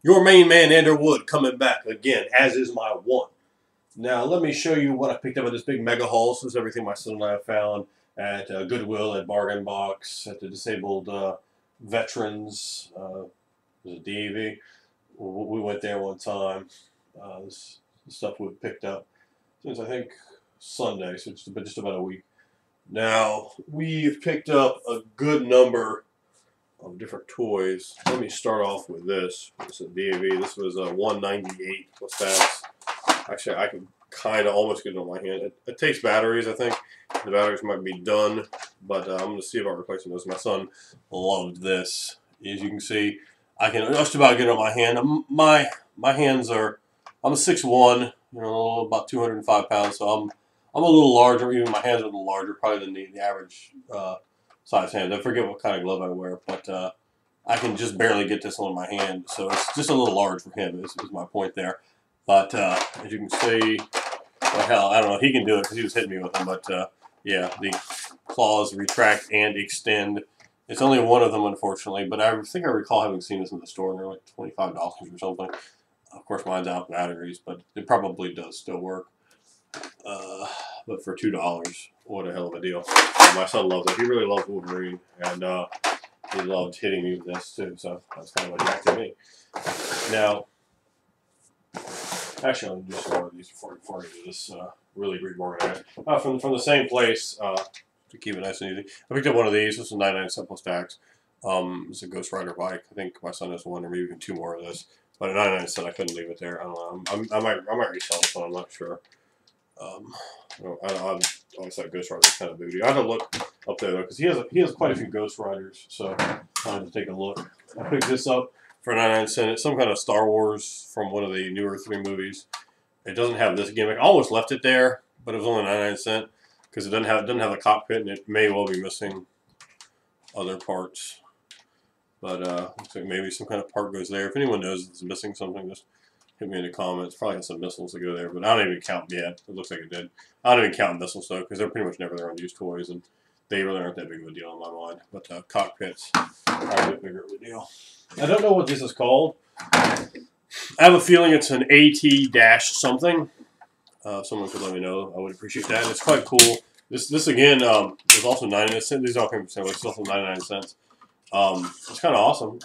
Your main man, Andrew Wood, coming back again, as is my one. Now, let me show you what I picked up at this big mega haul. This is everything my son and I have found at Goodwill, at Bargain Box, at the Disabled Veterans, there's a DAV. We went there one time. This stuff we picked up since, I think, Sunday, so it's been just about a week. Now, we've picked up a good number of different toys. Let me start off with this. This is a DAV. This was $198 plus tax. Actually, I can kind of almost get it on my hand. It takes batteries, I think. The batteries might be done, but I'm going to see about replacing those. My son loved this. As you can see, I can just about get it on my hand. My hands are, I'm 6'1", about 205 pounds, so I'm a little larger. Even my hands are a little larger, probably than the average size hand. I forget what kind of glove I wear, but I can just barely get this on my hand, so it's just a little large for him. Is my point there. But as you can see, well, hell, I don't know. He can do it because he was hitting me with them. But yeah, the claws retract and extend. It's only one of them, unfortunately. But I think I recall having seen this in the store, and they're like $25 or something. Of course, mine's out of batteries, but it probably does still work. But for $2, what a hell of a deal. My son loves it. He really loves Wolverine, and he loved hitting me with this too. So that's kind of what attracted me. Now, actually, I'll do some more of these before I do this really great bargain. From the same place, to keep it nice and easy, I picked up one of these. This is 99 cents plus tax. It's a Ghost Rider bike. I think my son has one, or maybe even two more of this. But at 99 cents, I couldn't leave it there. I don't know. I might resell this one. I'm not sure. I always thought Ghost Rider was kind of booty. I had to look up there though, because he has quite a few Ghost Riders. So I had to take a look. I picked this up for 99 cents. It's some kind of Star Wars from one of the newer 3 movies. It doesn't have this gimmick. I almost left it there, but it was only 99 cents because it doesn't have a cockpit, and it may well be missing other parts. But looks like maybe some kind of part goes there. If anyone knows it's missing something, just hit me in the comments. Probably has some missiles that go there, but I don't even count yet. It looks like it did. I don't even count missiles though, because they're pretty much never there on used toys, and they really aren't that big of a deal in my mind. But cockpits are a bit bigger of a deal. I don't know what this is called. I have a feeling it's an AT- something. Someone could let me know. I would appreciate that. It's quite cool. This again is also 99 cents. These all came from it's also 99 cents. It's kind of awesome.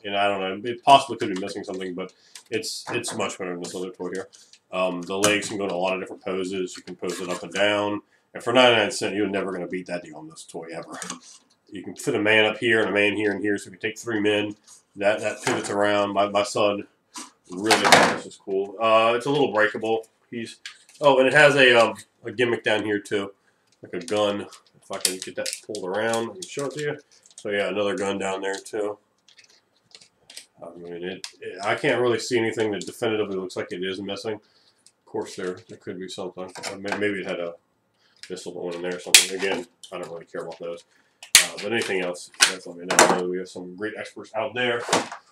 And I don't know. It possibly could be missing something, but it's much better than this other toy here. The legs can go to a lot of different poses. You can pose it up and down. And for 99 cents, you're never going to beat that deal on this toy ever. You can fit a man up here and a man here and here. So if you take 3 men, that pivots around. My son really thought this was cool. It's a little breakable. And it has a gimmick down here too, like a gun. If I can get that pulled around and show it to you. So yeah, another gun down there too. I mean, I can't really see anything that definitively looks like it is missing. Of course, there could be something. Maybe it had a missile one in there or something. Again, I don't really care about those. But anything else, guys let me know. We have some great experts out there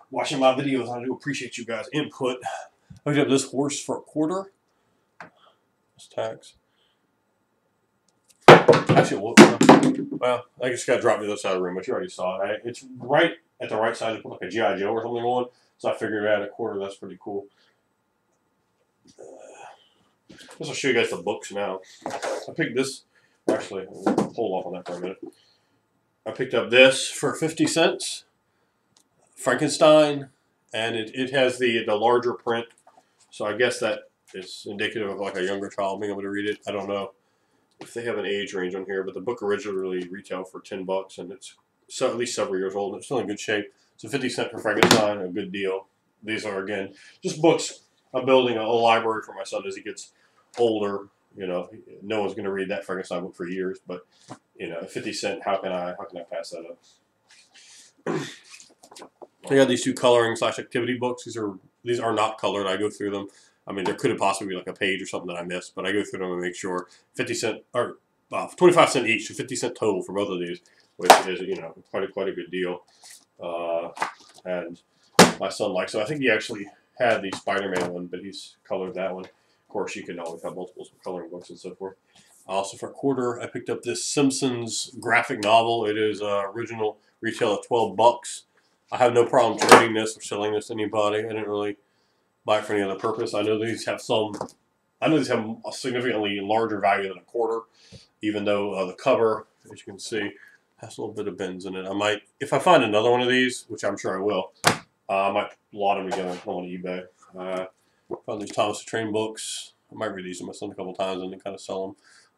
watching my videos. I do appreciate you guys' input. I picked up this horse for $0.25. This tax. Actually, well, I just got dropped to the other side of the room, but you already saw it. It's right at the right side to put like a G.I. Joe or something on. So I figured at $0.25, that's pretty cool. This will show you guys the books now. I picked this. Actually, I'll hold off on that for a minute. I picked up this for 50 cents. Frankenstein, and it has the larger print. So I guess that is indicative of like a younger child being able to read it. I don't know if they have an age range on here, but the book originally retailed for $10, and it's at least several years old. And it's still in good shape. So 50 cents for Frankenstein, a good deal. These are, again, just books. I'm building a library for my son as he gets older. No one's going to read that Frankenstein book for years, but 50 cents, how can I pass that up? I got these 2 coloring / activity books. These are not colored. I go through them. I mean, there could have possibly be like a page or something that I missed, but I go through them and make sure 50 cents or 25 cents each, so 50 cents total for both of these, which is quite a good deal. And my son likes it. I think he actually had the Spider-Man one, but he's colored that one. Of course, you can always have multiple coloring books and so forth. Also, for $0.25, I picked up this Simpsons graphic novel. It is original retail at $12. I have no problem trading this or selling this to anybody. I didn't really buy it for any other purpose. I know these have a significantly larger value than a quarter, even though the cover, as you can see, has a little bit of bends in it. I might, if I find another one of these, which I'm sure I will, I might lot them together on eBay. Found these Thomas the Train books. I might read these to my son a couple times and then kind of sell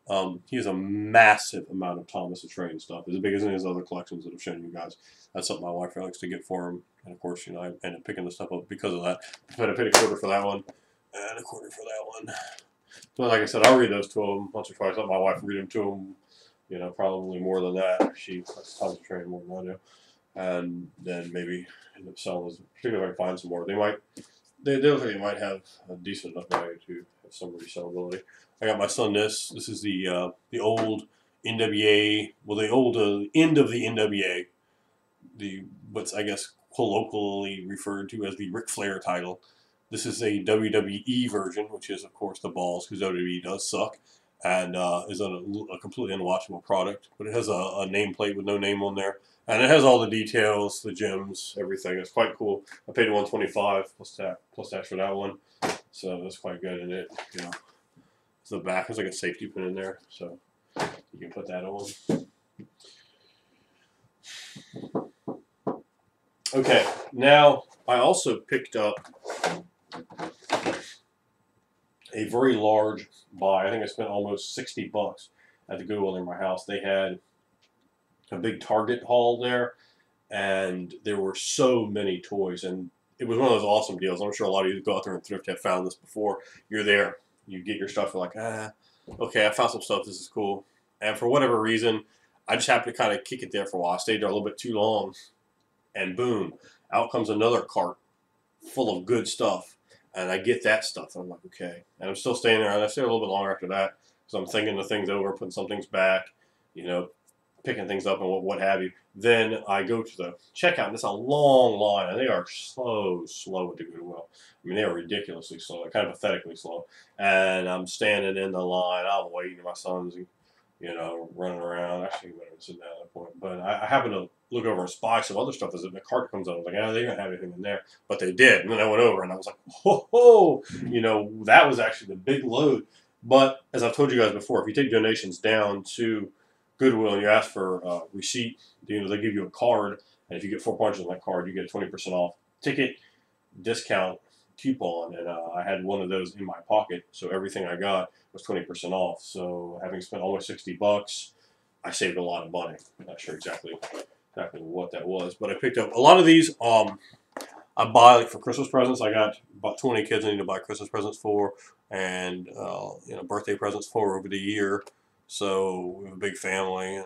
them. He has a massive amount of Thomas the Train stuff, as big as any of his other collections that I've shown you guys. That's something my wife likes to get for him. And of course, I ended up picking the stuff up because of that. But I paid a quarter for that one and a quarter for that one. But like I said, I'll read those to him once or twice. Let my wife read them to him, probably more than that. She likes Thomas the Train more than I do. And then maybe end up selling those, particularly if I find some more. They look like they might have a decent enough value to have some resellability. I got my son this. This is the old NWA, well, the old end of the NWA, what's I guess colloquially referred to as the Ric Flair title. This is a WWE version, which is of course the balls, because WWE does suck, and is a completely unwatchable product. But it has a nameplate with no name on there. And it has all the details, the gems, everything. It's quite cool. I paid $125 plus tax for that one, so that's quite good. And it, the back has like a safety pin in there, so you can put that on. Okay, now I also picked up a very large buy. I think I spent almost $60 at the Goodwill near my house. They had a big Target haul there, and there were so many toys, and it was one of those awesome deals. I'm sure a lot of you that go out there and thrift have found this before. You're there, you get your stuff, you're like, okay, I found some stuff, this is cool. And for whatever reason, I just happened to kind of kick it there for a while. I stayed there a little bit too long, and boom, out comes another cart full of good stuff, and I get that stuff, and I'm like, okay. And I'm still staying there, and I stayed a little bit longer after that, because I'm thinking the things over, putting some things back, picking things up and what have you. Then I go to the checkout, and it's a long line, and they are so slow at the Goodwill. I mean, they are ridiculously slow, kind of pathetically slow. And I'm standing in the line, I'm waiting, my son's, running around. Actually, he might have sitting down at that point. But I happen to look over and spy some other stuff as the cart comes out. I was like, they don't have anything in there. But they did. And then I went over, and I was like, ho, that was actually the big load. But as I've told you guys before, if you take donations down to Goodwill and you ask for a receipt, they give you a card, and if you get 4 punches on that card, you get a 20% off ticket discount coupon, and I had one of those in my pocket, so everything I got was 20% off. So having spent almost $60, I saved a lot of money. I'm not sure exactly what that was, but I picked up a lot of these. I buy for Christmas presents. I got about 20 kids I need to buy Christmas presents for, and birthday presents for over the year. So we have a big family, and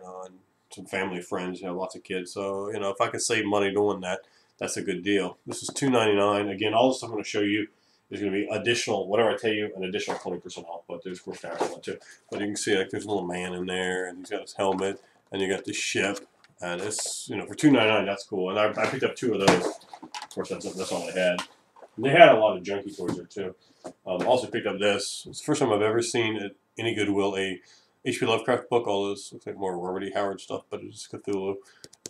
some family friends, lots of kids. So, if I can save money doing that, that's a good deal. This is $2.99. Again, all the stuff I'm going to show you is going to be additional, whatever I tell you, an additional 20% off. But there's course tax on that too. But you can see there's a little man in there, and he's got his helmet, and you got the ship, and it's for $2.99, that's cool. And I picked up 2 of those. Of course, that's all they had. And they had a lot of junky toys there too. Also picked up this. It's the first time I've ever seen at any Goodwill a H.P. Lovecraft book. All this looks like more Robert E. Howard stuff, but it's Cthulhu.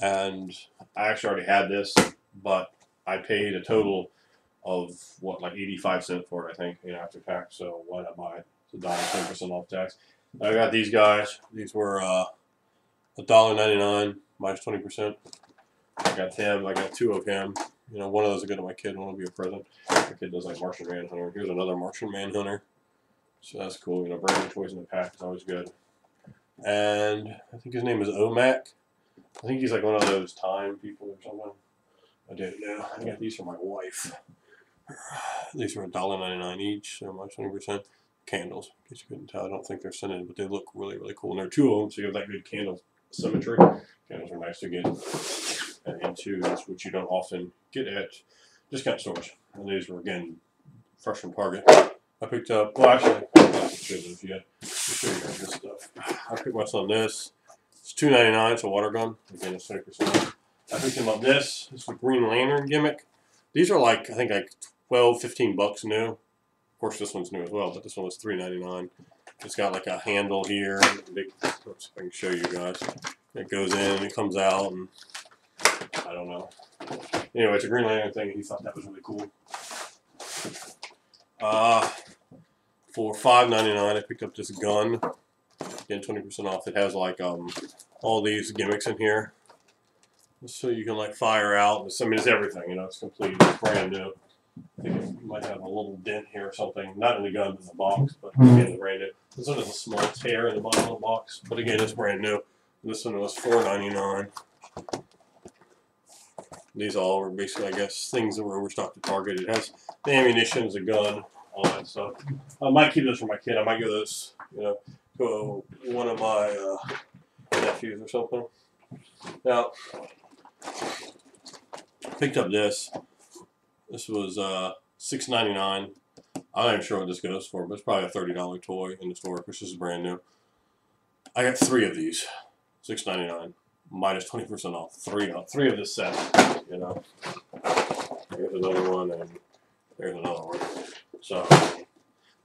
And I actually already had this, but I paid a total of like 85 cents for it, I think, after tax. So why not buy it? It's $1.10% off tax. I got these guys. These were $1.99 minus 20%. I got him. I got 2 of him. One of those will go to my kid. One will be a present. My kid does like Martian Manhunter. Here's another Martian Manhunter. So that's cool. Bringing toys in the pack is always good. And I think his name is Omac. I think he's like one of those time people or something. I don't know. I got these for my wife. These are $1.99 each, so much 20%. Candles, in case you couldn't tell. I don't think they're scented, but they look really, really cool. And there are 2 of them, so you have that good candle symmetry. Candles are nice to get into, which you don't often get at discount stores. And these were, again, fresh from Target. I picked up, well, actually, I don't show those yet. I'll show you guys this stuff. I picked my son this. It's $2.99, it's a water gun. Again, it's 20%. I picked him up this. It's the Green Lantern gimmick. These are like, I think like $12, $15 new. Of course, this one's new as well, but this one was $3.99. It's got like a handle here. Big, oops, if I can show you guys. It goes in and it comes out, and I don't know. Anyway, it's a Green Lantern thing, and he thought that was really cool. For $5.99, I picked up this gun. Again, 20% off. It has like all these gimmicks in here, so you can like fire out. I mean, it's everything. You know, it's complete. It's brand new. I think it might have a little dent here or something. Not in the gun, but in the box. But again, it's brand new. This one has a small tear in the bottom of the box. But again, it's brand new. This one was $4.99. These all were basically, I guess, things that were overstocked at Target. It has the ammunition, the gun, all that stuff. I might keep this for my kid. I might give this, you know, to one of my nephews or something. Now, picked up this. This was $6.99. I'm not even sure what this goes for, but it's probably a $30 toy in the store, which is brand new. I got 3 of these, $6.99. Minus 20% off. Three of this set, you know. There's another one, and there's another one. So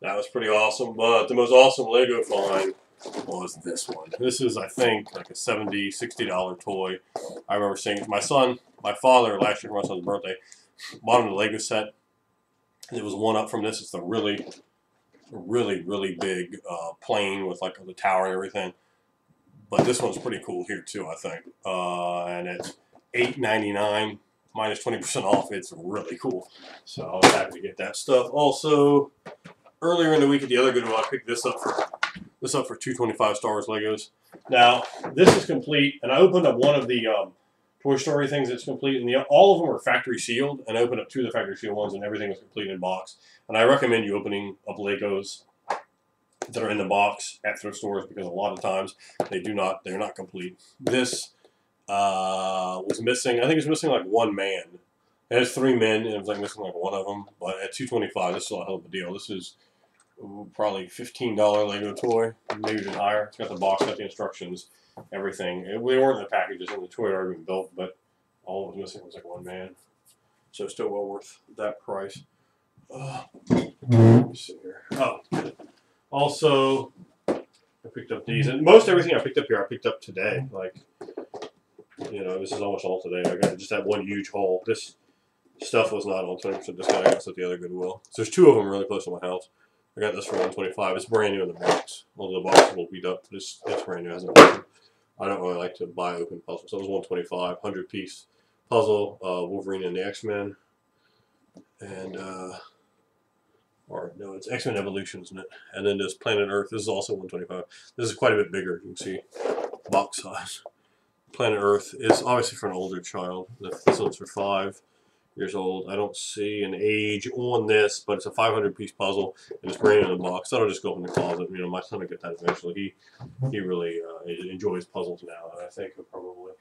that was pretty awesome. But the most awesome Lego find was this one. This is, I think, like a $70, $60 toy. I remember seeing it. My father, last year for my son's birthday, bought him the Lego set. And it was one up from this. It's the really big plane with like the tower and everything. But this one's pretty cool here too, I think. And it's $8.99 minus 20% off. It's really cool. So I was happy to get that stuff. Also, earlier in the week at the other Goodwill, I picked this up for $2.25 Star Wars Legos. Now this is complete, and I opened up one of the Toy Story things that's complete, and all of them are factory sealed. And I opened up 2 of the factory sealed ones, and everything was complete in box. And I recommend you opening up Legos that are in the box at thrift stores, because a lot of times they're not complete. This was missing. I think it's missing like 1 man. It has 3 men, and it was like missing like 1 of them. But at $2.25, this is a hell of a deal. This is probably $15 Lego toy, maybe even higher. It's got the box, got the instructions, everything. They weren't in the packages, and the toy had already been built, but all that was missing was like 1 man. So it's still well worth that price. Let me see here. Oh. Also, I picked up these, and most everything I picked up here, I picked up today. Like, you know, this is almost all today. I got just that one huge haul. This stuff was not on 20% discount. I got this at the other Goodwill. So there's 2 of them really close to my house. I got this for $125. It's brand new in the box. All the boxes will beat up. It's brand new. It hasn't been opened. I don't really like to buy open puzzles. So it was $125, 100-piece puzzle. Wolverine and the X-Men, and or no, it's X-Men Evolution, isn't it? And then this Planet Earth. This is also $125. This is quite a bit bigger. You can see box size. Planet Earth is obviously for an older child. This one's for 5 years old. I don't see an age on this, but it's a 500-piece puzzle, and it's brand new in the box. That'll just go up in the closet. You know, my son will get that eventually. He really enjoys puzzles now, and I think he'll probably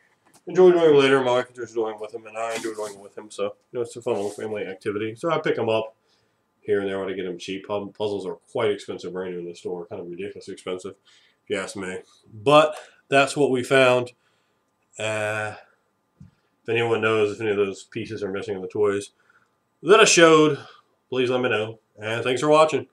enjoy doing it later. My wife enjoys doing it with him, and I enjoy doing it with him. So, you know, it's a fun little family activity. So I pick them up here and there when I get them cheap. Puzzles are quite expensive brand new in the store. Kind of ridiculously expensive, if you ask me. But that's what we found. If anyone knows if any of those pieces are missing in the toys that I showed, please let me know. And thanks for watching.